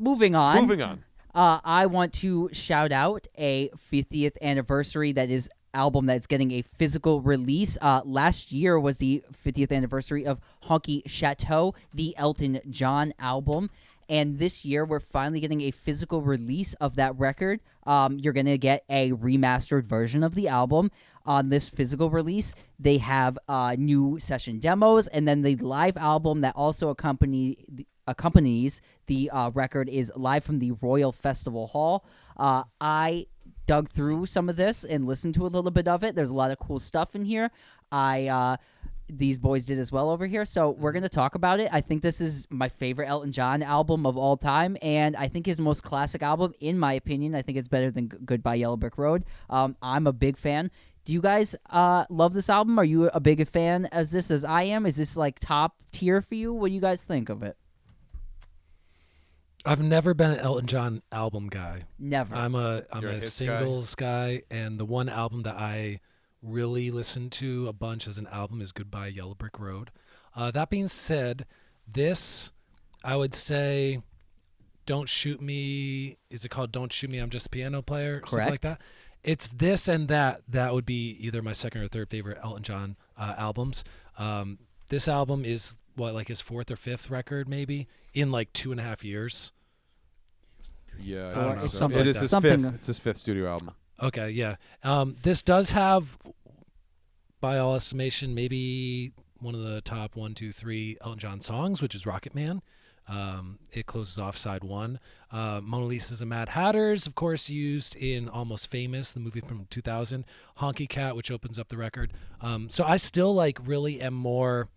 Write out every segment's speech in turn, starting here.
moving on. Moving on. I want to shout out a 50th anniversary album that's getting a physical release. Last year was the 50th anniversary of Honky Château, the Elton John album. And this year, we're finally getting a physical release of that record. You're going to get a remastered version of the album on this physical release. They have new session demos, and then the live album that also accompanies the record is live from the Royal Festival Hall. I dug through some of this and listened to a little bit of it. There's a lot of cool stuff in here. These boys did as well over here, so we're going to talk about it. I think this is my favorite Elton John album of all time, and I think his most classic album, in my opinion. I think it's better than Goodbye Yellow Brick Road. I'm a big fan. Do you guys love this album? Are you a big fan as this as I am? Is this like top tier for you? What do you guys think of it? I've never been an Elton John album guy. Never. I'm a singles guy, and the one album that I really listened to a bunch as an album is Goodbye Yellow Brick Road. That being said, this, I would say, Don't Shoot Me, is it called Don't Shoot Me, I'm Just a Piano Player? Correct. Something like that. It's this and that would be either my second or third favorite Elton John albums. This album is, like his fourth or fifth record maybe, in like 2.5 years. Yeah, I don't know. it's Something it like is that. his Something- fifth. It's his fifth studio album. Okay, yeah. This does have, by all estimation, maybe one of the top 1, 2, 3 Elton John songs, which is Rocket Man. It closes off side one. Mona Lisa's and Mad Hatters, of course, used in Almost Famous, the movie from 2000. Honky Cat, which opens up the record. So I still really am more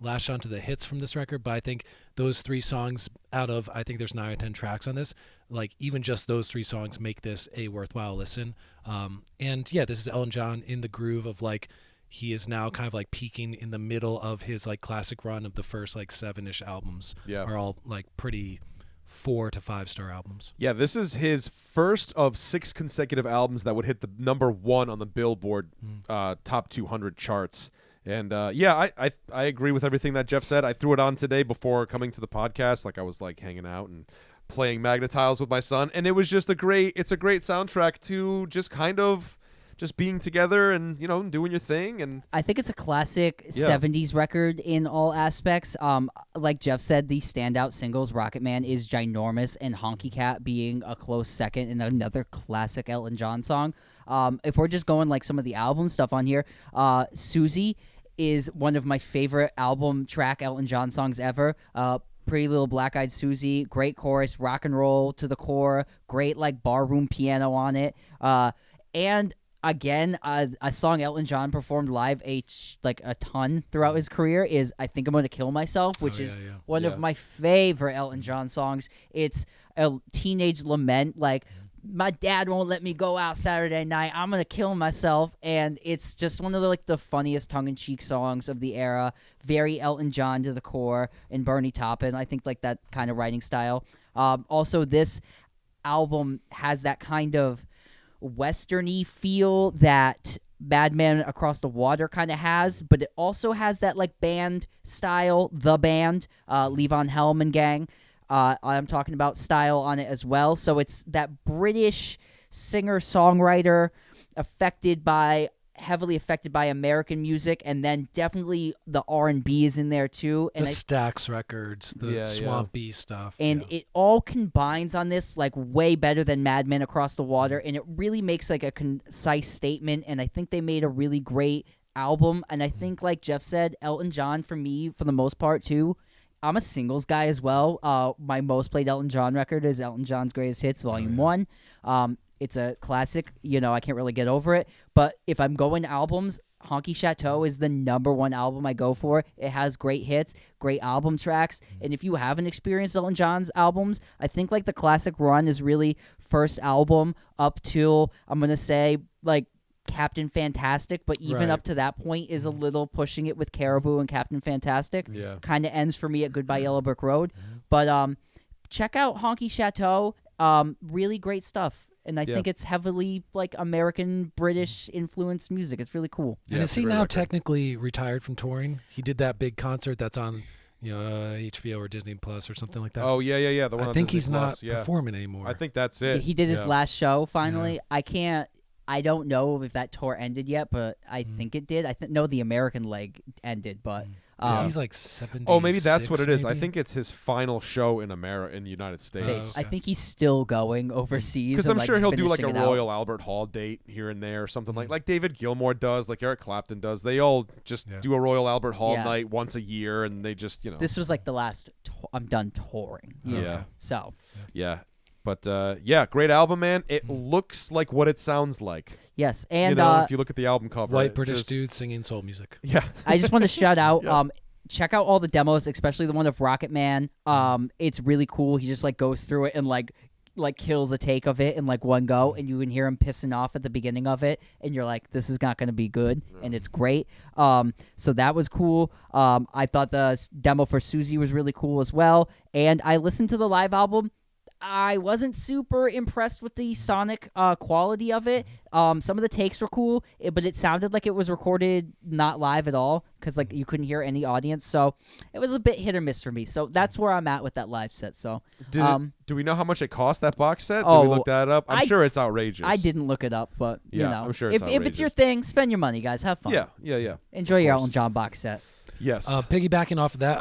lashed onto the hits from this record, but I think those 3 songs out of, I think there's 9 or 10 tracks on this, even just those 3 songs make this a worthwhile listen. And yeah, this is Elton John in the groove of he is now kind of peaking in the middle of his classic run of the first 7-ish albums. Yeah. Are all pretty 4 to 5 star albums. Yeah, this is his first of 6 consecutive albums that would hit the number 1 on the Billboard top 200 charts. And I agree with everything that Jeff said. I threw it on today before coming to the podcast. I was hanging out and playing Magnetiles with my son, and it was just it's a great soundtrack to just kind of just being together and doing your thing. And I think it's a classic 70s record in all aspects. Like Jeff said, the standout singles, Rocket Man is ginormous, and Honky Cat being a close second, and another classic Elton John song. If we're just going some of the album stuff on here, Susie is one of my favorite album track Elton John songs ever. Pretty Little Black-Eyed Susie, great chorus, rock and roll to the core, great barroom piano on it. And again, a song Elton John performed live a ton throughout his career is I Think I'm Gonna Kill Myself, which is one of my favorite Elton John songs. It's a teenage lament, my dad won't let me go out Saturday night, I'm gonna kill myself. And it's just one of the funniest tongue-in-cheek songs of the era. Very Elton John to the core, and Bernie Taupin. I think that kind of writing style. Also, this album has that kind of westerny feel that Madman Across the Water kind of has, but it also has that band style, The Band, Levon Helm and gang. I'm talking about style on it as well. So it's that British singer-songwriter heavily affected by American music, and then definitely the R&B is in there too. And the Stax records, the swampy stuff. And it all combines on this way better than Madman Across the Water, and it really makes a concise statement, and I think they made a really great album. And I think, like Jeff said, Elton John, for me, for the most part too, I'm a singles guy as well. My most played Elton John record is Elton John's Greatest Hits, Volume 1. It's a classic. I can't really get over it. But if I'm going albums, Honky Château is the number 1 album I go for. It has great hits, great album tracks. And if you haven't experienced Elton John's albums, I think the classic run is really first album up till, I'm going to say, Captain Fantastic, but even up to that point is a little pushing it with Caribou and Captain Fantastic. Yeah. Kind of ends for me at Goodbye Yellow Brick Road. But check out Honky Château. Really great stuff. And I think it's heavily American, British influenced music. It's really cool. And is he now technically retired from touring? He did that big concert that's on HBO or Disney Plus or something like that. Oh yeah. The one I on think Disney he's Plus, not performing anymore. I think that's it. He did his last show finally. Yeah. I don't know if that tour ended yet, but I think it did. No, the American leg ended, but he's like 70. Oh, maybe that's what it is. Maybe? I think it's his final show in the United States. I think he's still going overseas. Because I'm sure he'll do like a finishing it out. Royal Albert Hall date here and there, or something like David Gilmour does, like Eric Clapton does. They all just do a Royal Albert Hall night once a year, and they just This was like the last. I'm done touring. Yeah. So. Yeah. But great album, man. It looks like what it sounds like. Yes, and if you look at the album cover, white British dude singing soul music. Yeah. I just want to shout out. Check out all the demos, especially the one of Rocket Man. It's really cool. He just like goes through it and like kills a take of it in like one go, and you can hear him pissing off at the beginning of it, and you're like, this is not going to be good, and it's great. So that was cool. I thought the demo for Susie was really cool as well, and I listened to the live album. I wasn't super impressed with the sonic quality of it. Some of the takes were cool, but it sounded like it was recorded not live at all because like you couldn't hear any audience. So it was a bit hit or miss for me. So that's where I'm at with that live set. So do we know how much it cost, that box set? Did we look that up? I'm sure it's outrageous. I didn't look it up, but you know, I'm sure it's if it's your thing, spend your money, guys. Have fun. Yeah. Enjoy your Elton John box set. Yes. Piggybacking off of that,